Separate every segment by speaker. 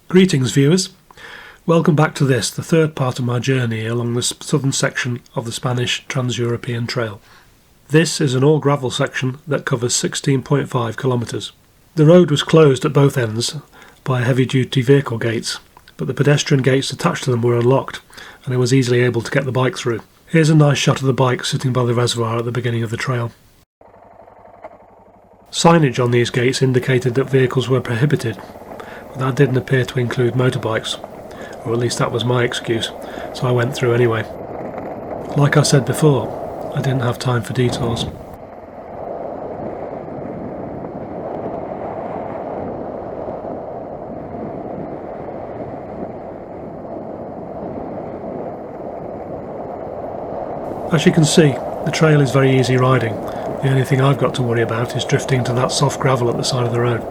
Speaker 1: Greetings viewers, welcome back to this, the third part of my journey along the southern section of the Spanish Trans-European Trail. This is an all-gravel section that covers 16.5 kilometres. The road was closed at both ends by heavy-duty vehicle gates, but the pedestrian gates attached to them were unlocked and I was easily able to get the bike through. Here's a nice shot of the bike sitting by the reservoir at the beginning of the trail. Signage on these gates indicated that vehicles were prohibited, but that didn't appear to include motorbikes, or at least that was my excuse, so I went through anyway. Like I said before, I didn't have time for detours. As you can see, the trail is very easy riding. The only thing I've got to worry about is drifting to that soft gravel at the side of the road.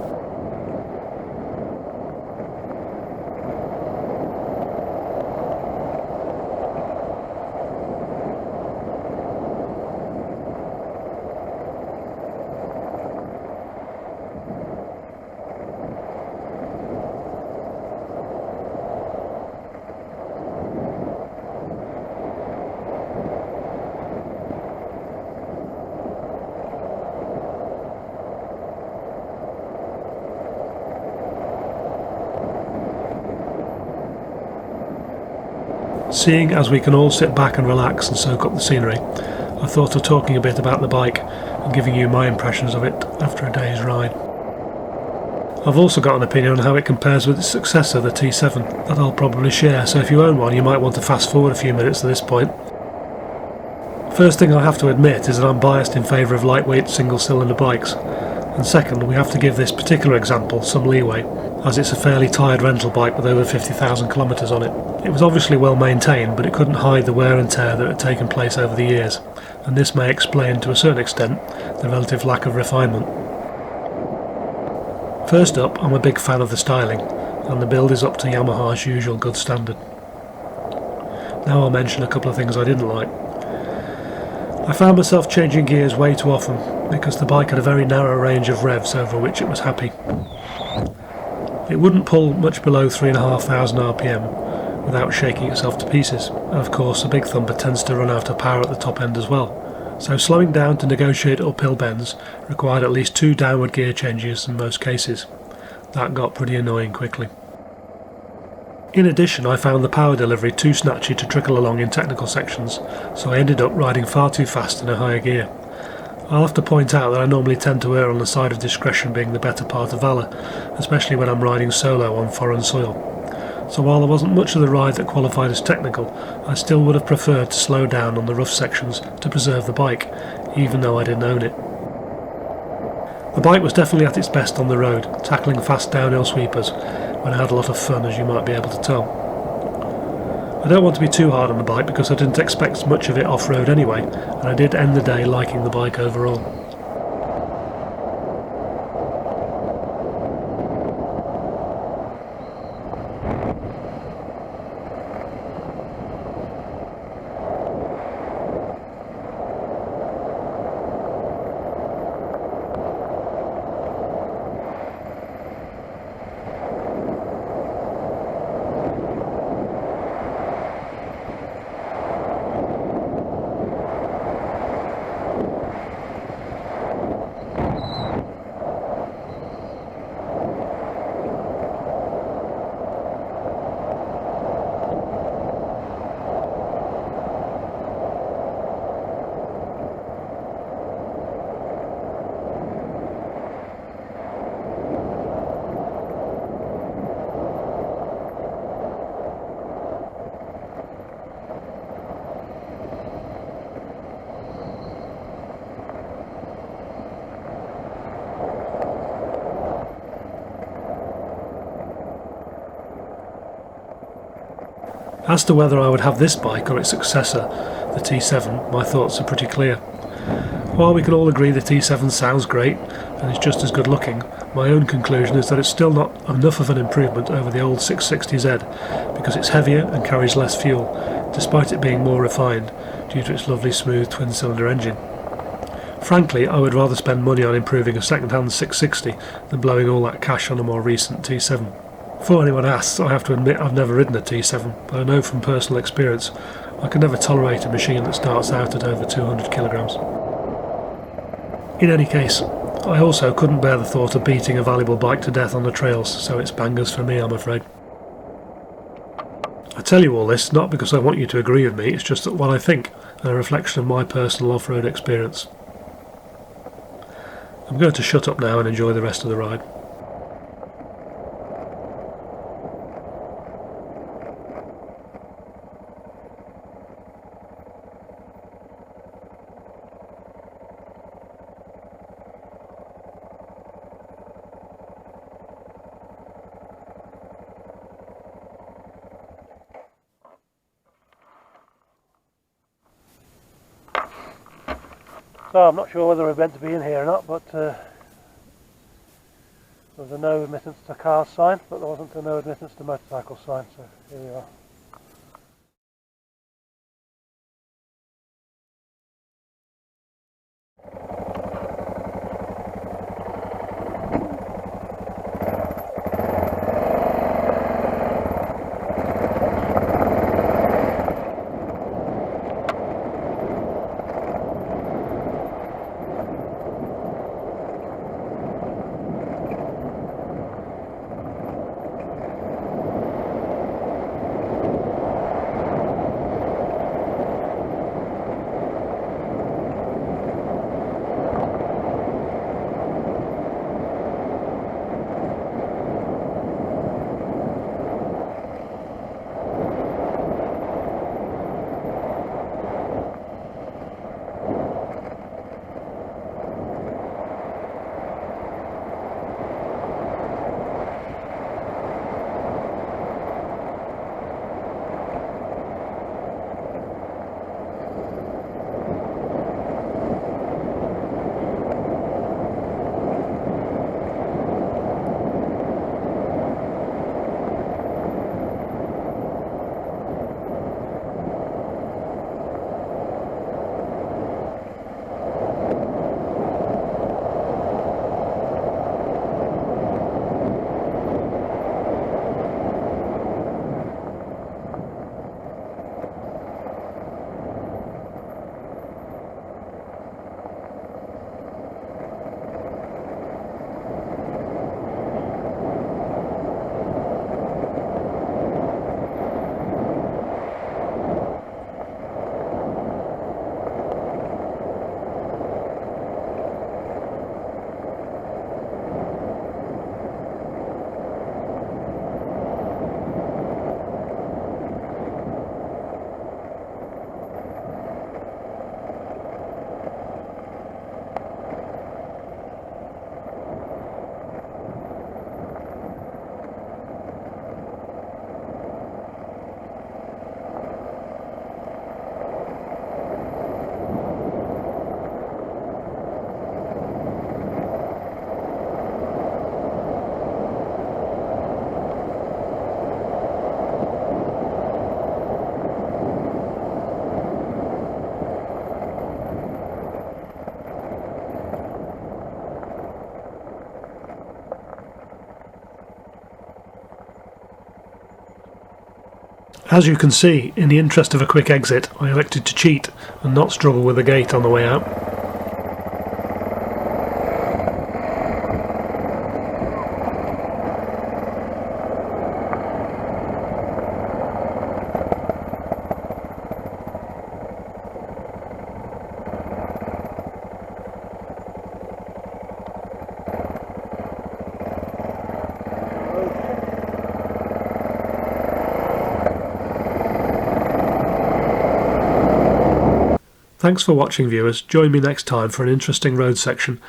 Speaker 1: Seeing as we can all sit back and relax and soak up the scenery, I thought of talking a bit about the bike and giving you my impressions of it after a day's ride. I've also got an opinion on how it compares with its successor, the T7, that I'll probably share, so if you own one you might want to fast forward a few minutes to this point. First thing I have to admit is that I'm biased in favour of lightweight single-cylinder bikes, and second, we have to give this particular example some leeway, as it's a fairly tired rental bike with over 50,000 kilometres on it. It was obviously well maintained, but it couldn't hide the wear and tear that had taken place over the years, and this may explain to a certain extent the relative lack of refinement. First up, I'm a big fan of the styling, and the build is up to Yamaha's usual good standard. Now I'll mention a couple of things I didn't like. I found myself changing gears way too often because the bike had a very narrow range of revs over which it was happy. It wouldn't pull much below 3,500 RPM without shaking itself to pieces, and of course a big thumper tends to run out of power at the top end as well, so slowing down to negotiate uphill bends required at least 2 downward gear changes in most cases. That got pretty annoying quickly. In addition, I found the power delivery too snatchy to trickle along in technical sections, so I ended up riding far too fast in a higher gear. I'll have to point out that I normally tend to err on the side of discretion being the better part of valour, especially when I'm riding solo on foreign soil. So while there wasn't much of the ride that qualified as technical, I still would have preferred to slow down on the rough sections to preserve the bike, even though I didn't own it. The bike was definitely at its best on the road, tackling fast downhill sweepers, when I had a lot of fun, as you might be able to tell. I don't want to be too hard on the bike because I didn't expect much of it off-road anyway, and I did end the day liking the bike overall. As to whether I would have this bike or its successor, the T7, my thoughts are pretty clear. While we can all agree the T7 sounds great and is just as good looking, my own conclusion is that it's still not enough of an improvement over the old 660Z because it's heavier and carries less fuel, despite it being more refined due to its lovely smooth twin-cylinder engine. Frankly, I would rather spend money on improving a second-hand 660 than blowing all that cash on a more recent T7. Before anyone asks, I have to admit I've never ridden a T7, but I know from personal experience I can never tolerate a machine that starts out at over 200 kilograms. In any case, I also couldn't bear the thought of beating a valuable bike to death on the trails, so it's bangers for me, I'm afraid. I tell you all this not because I want you to agree with me, it's just that what I think and a reflection of my personal off-road experience. I'm going to shut up now and enjoy the rest of the ride.
Speaker 2: So I'm not sure whether we're meant to be in here or not, but there was a no admittance to cars sign, but there wasn't a no admittance to motorcycle sign, so here we are.
Speaker 1: As you can see, in the interest of a quick exit, I elected to cheat and not struggle with the gate on the way out. Thanks for watching, viewers. Join me next time for an interesting road section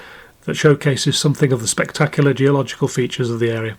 Speaker 1: that showcases something of the spectacular geological features of the area.